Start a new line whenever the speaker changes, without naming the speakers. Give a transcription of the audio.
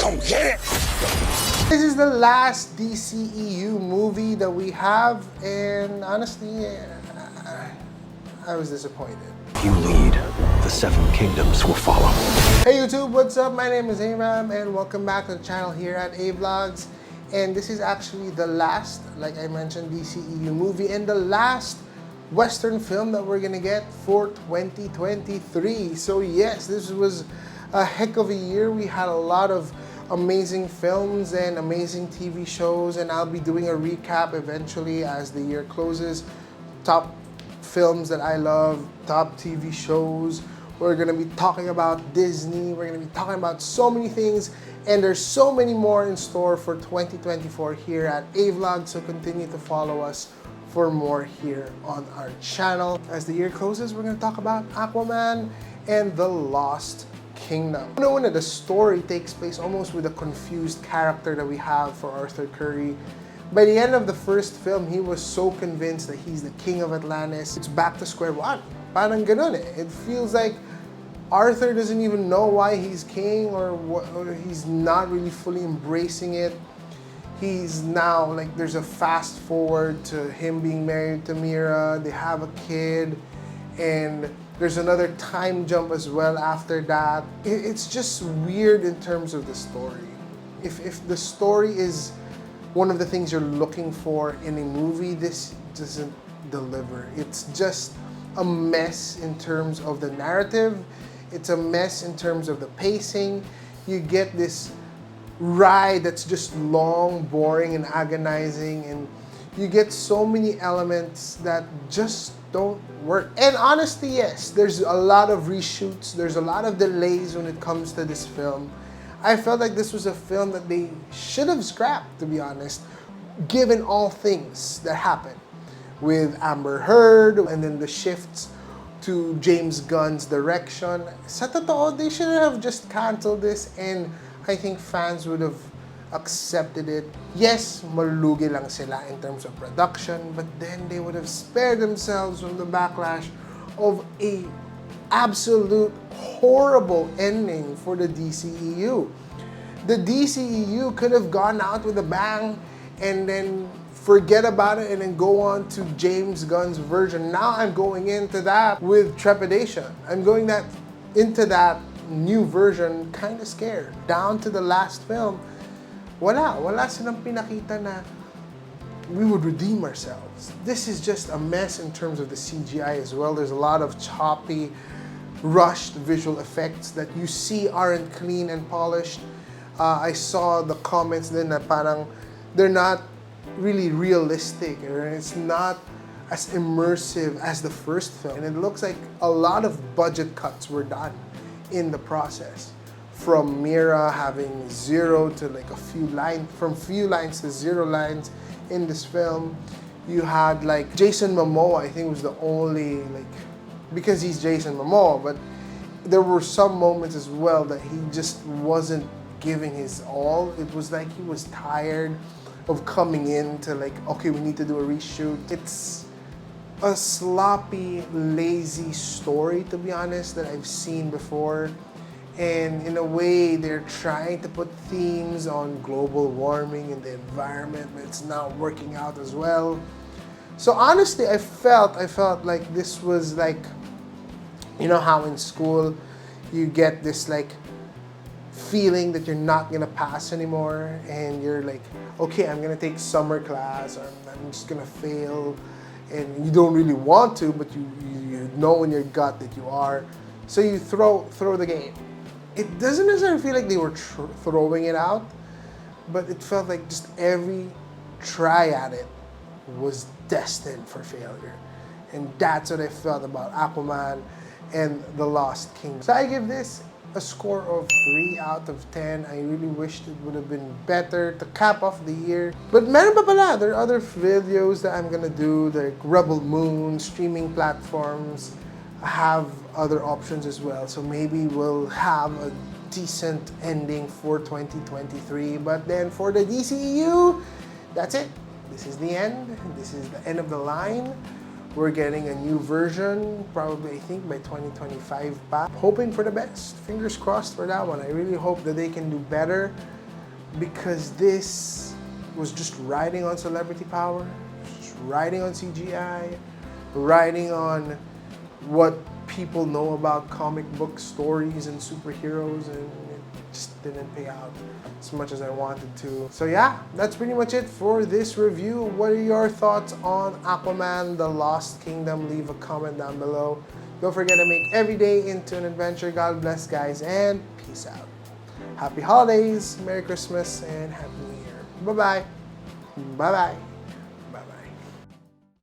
Come get it!
This is the last DCEU movie that we have, and honestly, I was disappointed.
You lead, the seven kingdoms will follow.
Hey YouTube, what's up? My name is Aram and welcome back to the channel here at A-Vlogs. And this is actually the last, like I mentioned, DCEU movie and the last Western film that we're gonna get for 2023. So yes, this was a heck of a year. We had a lot of amazing films and amazing TV shows, and I'll be doing a recap eventually as the year closes. Top films that I love, top TV shows. We're gonna be talking about Disney. We're gonna be talking about so many things, and there's so many more in store for 2024 here at A-Vlog. So continue to follow us for more here on our channel. As the year closes, we're gonna talk about Aquaman and the Lost Kingdom. Una, the story takes place almost with a confused character that we have for Arthur Curry. By the end of the first film, he was so convinced that he's the king of Atlantis. It's back to square one. Parang ganun eh. It feels like Arthur doesn't even know why he's king, or he's not really fully embracing it. He's now, like, there's a fast forward to him being married to Mira. They have a kid, and there's another time jump as well after that. It's just weird in terms of the story. If the story is one of the things you're looking for in a movie, this doesn't deliver. It's just a mess in terms of the narrative. It's a mess in terms of the pacing. You get this ride that's just long, boring, and agonizing, and you get so many elements that just don't work. And honestly, yes, there's a lot of reshoots, there's a lot of delays when it comes to this film. I felt like this was a film that they should have scrapped, to be honest, given all things that happened with Amber Heard and then the shifts to James Gunn's direction. Sa totoo, they should have just canceled this, and I think fans would have accepted it. Yes, malugi lang sila in terms of production, but then they would have spared themselves from the backlash of a absolute horrible ending for the DCEU. The DCEU could have gone out with a bang and then forget about it and then go on to James Gunn's version. Now I'm going into that with trepidation. I'm going into that new version kind of scared. Down to the last film, wala silang pinakita na we would redeem ourselves. This is just a mess in terms of the CGI as well. There's a lot of choppy, rushed visual effects that you see aren't clean and polished. I saw the comments then that parang they're not really realistic, or it's not as immersive as the first film. And it looks like a lot of budget cuts were done in the process. From Mira having zero to like a few lines, from few lines to 0 lines in this film. You had like Jason Momoa, I think was the only, like, because he's Jason Momoa, but there were some moments as well that he just wasn't giving his all. It was like he was tired of coming in to like, okay, we need to do a reshoot. It's a sloppy, lazy story, to be honest, that I've seen before. And in a way, they're trying to put themes on global warming and the environment, but it's not working out as well. So honestly, I felt like this was like, you know how in school you get this like feeling that you're not gonna pass anymore, and you're like, okay, I'm gonna take summer class, or I'm just gonna fail, and you don't really want to, but you know in your gut that you are, so you throw the game. It doesn't necessarily feel like they were throwing it out, but it felt like just every try at it was destined for failure. And that's what I felt about Aquaman and the Lost Kingdom. So I give this a score of 3 out of 10. I really wished it would have been better to cap off the year. But meron pa pala, there are other videos that I'm gonna do, like Rebel Moon, streaming platforms have other options as well. So maybe we'll have a decent ending for 2023. But then for the DCEU, that's it. This is the end. This is the end of the line. We're getting a new version, probably I think by 2025 pa. Hoping for the best. Fingers crossed for that one. I really hope that they can do better. because this was just riding on celebrity power, just riding on CGI, riding on what people know about comic book stories and superheroes, and it just didn't pay out as much as I wanted to. So yeah, that's pretty much it for this review. What are your thoughts on Aquaman, The Lost Kingdom? Leave a comment down below. Don't forget to make every day into an adventure. God bless, guys, and peace out. Happy holidays, Merry Christmas, and Happy New Year. Bye-bye. Bye-bye.